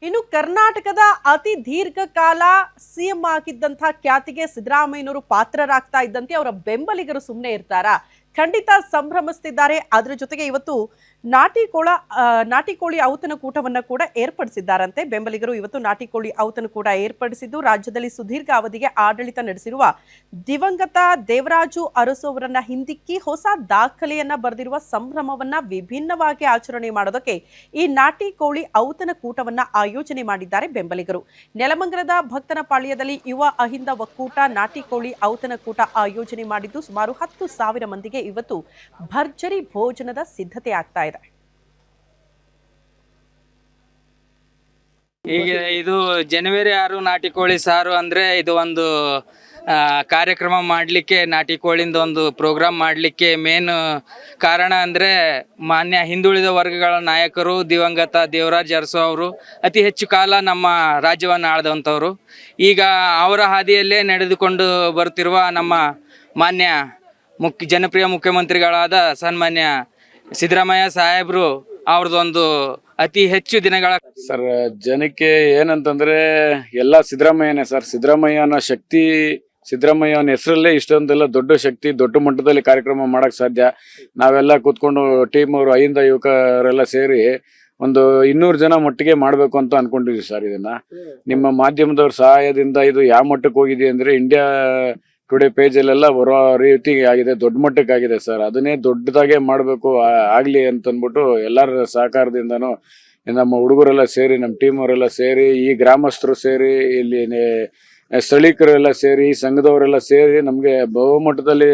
ಇನ್ನು ಕರ್ನಾಟಕದ ಅತಿ ದೀರ್ಘಕಾಲ ಸಿಎಂ ಆಗಿದ್ದಂತಹ ಖ್ಯಾತಿಗೆ ಸಿದ್ದರಾಮಯ್ಯನವರು ಪಾತ್ರರಾಗ್ತಾ ಇದ್ದಂತೆ ಅವರ ಬೆಂಬಲಿಗರು ಸುಮ್ಮನೆ ಇರ್ತಾರಾ? ಖಂಡಿತ ಸಂಭ್ರಮಿಸುತ್ತಿದ್ದಾರೆ. ಅದರ ಜೊತೆಗೆ ಇವತ್ತು ನಾಟಿ ಕೋಳಿ ಔತಣಕೂಟವನ್ನ ಕೂಡ ಏರ್ಪಡಿಸಿದ್ದಾರಂತೆ. ಬೆಂಬಲಿಗರು ಇವತ್ತು ನಾಟಿ ಕೋಳಿ ಔತಣಕೂಟ ಏರ್ಪಡಿಸಿದ್ದು ರಾಜ್ಯದಲ್ಲಿ ಸುದೀರ್ಘ ಅವಧಿಗೆ ಆಡಳಿತ ನಡೆಸಿರುವ ದಿವಂಗತ ದೇವರಾಜು ಅರಸು ಅವರನ್ನ ಹಿಂದಿಕ್ಕಿ ಹೊಸ ದಾಖಲೆಯನ್ನ ಬರೆದಿರುವ ಸಂಭ್ರಮವನ್ನ ವಿಭಿನ್ನವಾಗಿ ಆಚರಣೆ ಮಾಡೋದಕ್ಕೆ ಈ ನಾಟಿ ಕೋಳಿ ಔತಣಕೂಟವನ್ನ ಆಯೋಜನೆ ಮಾಡಿದ್ದಾರೆ ಬೆಂಬಲಿಗರು. ನೆಲಮಂಗಲದ ಭಕ್ತನಪಾಳ್ಯದಲ್ಲಿ ಯುವ ಅಹಿಂದ ಒಕ್ಕೂಟ ನಾಟಿ ಕೋಳಿ ಔತಣಕೂಟ ಆಯೋಜನೆ ಮಾಡಿದ್ದು ಸುಮಾರು 10,000 ಮಂದಿಗೆ ಇವತ್ತು ಭರ್ಜರಿ ಭೋಜನದ ಸಿದ್ಧತೆ ಆಗ್ತಾ ಇದೆ. ಈಗ ಇದು ಜನವರಿ 6 ನಾಟಿ ಕೋಳಿ ಸಾರು ಅಂದ್ರೆ ಇದು ಒಂದು ಕಾರ್ಯಕ್ರಮ ಮಾಡಲಿಕ್ಕೆ, ನಾಟಿ ಕೋಳಿಂದ ಒಂದು ಪ್ರೋಗ್ರಾಮ್ ಮಾಡಲಿಕ್ಕೆ ಮೇನ್ ಕಾರಣ ಅಂದರೆ ಮಾನ್ಯ ಹಿಂದುಳಿದ ವರ್ಗಗಳ ನಾಯಕರು ದಿವಂಗತ ದೇವರಾಜ್ ಅರಸು ಅವರು ಅತಿ ಹೆಚ್ಚು ಕಾಲ ನಮ್ಮ ರಾಜ್ಯವನ್ನು ಆಳಿದಂಥವ್ರು. ಈಗ ಅವರ ಹಾದಿಯಲ್ಲೇ ನಡೆದುಕೊಂಡು ಬರುತ್ತಿರುವ ನಮ್ಮ ಮಾನ್ಯ ಜನಪ್ರಿಯ ಮುಖ್ಯಮಂತ್ರಿಗಳಾದ ಸನ್ಮಾನ್ಯ ಸಿದ್ದರಾಮಯ್ಯ ಸಾಹೇಬರು ಅವ್ರದ್ದೊಂದು ಅತಿ ಹೆಚ್ಚು ದಿನಗಳ ಸರ್ ಜನಕ್ಕೆ ಏನಂತಂದ್ರೆ ಎಲ್ಲ ಸಿದ್ದರಾಮಯ್ಯನೇ ಸರ್. ಸಿದ್ದರಾಮಯ್ಯ ಅನ್ನೋ ಶಕ್ತಿ, ಸಿದ್ದರಾಮಯ್ಯ ಅವನ ಹೆಸರಲ್ಲೇ ಇಷ್ಟೊಂದೆಲ್ಲ ದೊಡ್ಡ ಶಕ್ತಿ, ದೊಡ್ಡ ಮಟ್ಟದಲ್ಲಿ ಕಾರ್ಯಕ್ರಮ ಮಾಡಕ್ ಸಾಧ್ಯ. ನಾವೆಲ್ಲ ಕೂತ್ಕೊಂಡು ಟೀಮ್ ಅವರು ಅಹಿಂದ ಯುವಕರೆಲ್ಲ ಸೇರಿ ಒಂದು 200 ಜನ ಮಟ್ಟಿಗೆ ಮಾಡ್ಬೇಕು ಅಂತ ಅನ್ಕೊಂಡಿದ್ವಿ ಸರ್. ಇದನ್ನ ನಿಮ್ಮ ಮಾಧ್ಯಮದವ್ರ ಸಹಾಯದಿಂದ ಇದು ಯಾವ ಮಟ್ಟಕ್ಕೆ ಹೋಗಿದೆ ಅಂದ್ರೆ ಇಂಡಿಯಾ ಟುಡೇ ಪೇಜ್ ಅಲ್ಲೆಲ್ಲ ಬರೋ ರೀತಿ ಆಗಿದೆ, ದೊಡ್ಡ ಮಟ್ಟಕ್ಕೆ ಆಗಿದೆ ಸರ್. ಅದನ್ನೇ ದೊಡ್ಡದಾಗೆ ಮಾಡ್ಬೇಕು ಆಗ್ಲಿ ಅಂತಂದ್ಬಿಟ್ಟು ಎಲ್ಲರ ಸಹಕಾರದಿಂದನೂ ನಮ್ಮ ಹುಡುಗರೆಲ್ಲ ಸೇರಿ, ನಮ್ಮ ಟೀಮ್ ಅವರೆಲ್ಲ ಸೇರಿ, ಈ ಗ್ರಾಮಸ್ಥರು ಸೇರಿ, ಇಲ್ಲಿ ಸ್ಥಳೀಕರೆಲ್ಲ ಸೇರಿ, ಸಂಘದವರೆಲ್ಲ ಸೇರಿ ನಮ್ಗೆ ಬಹುಮಟ್ಟದಲ್ಲಿ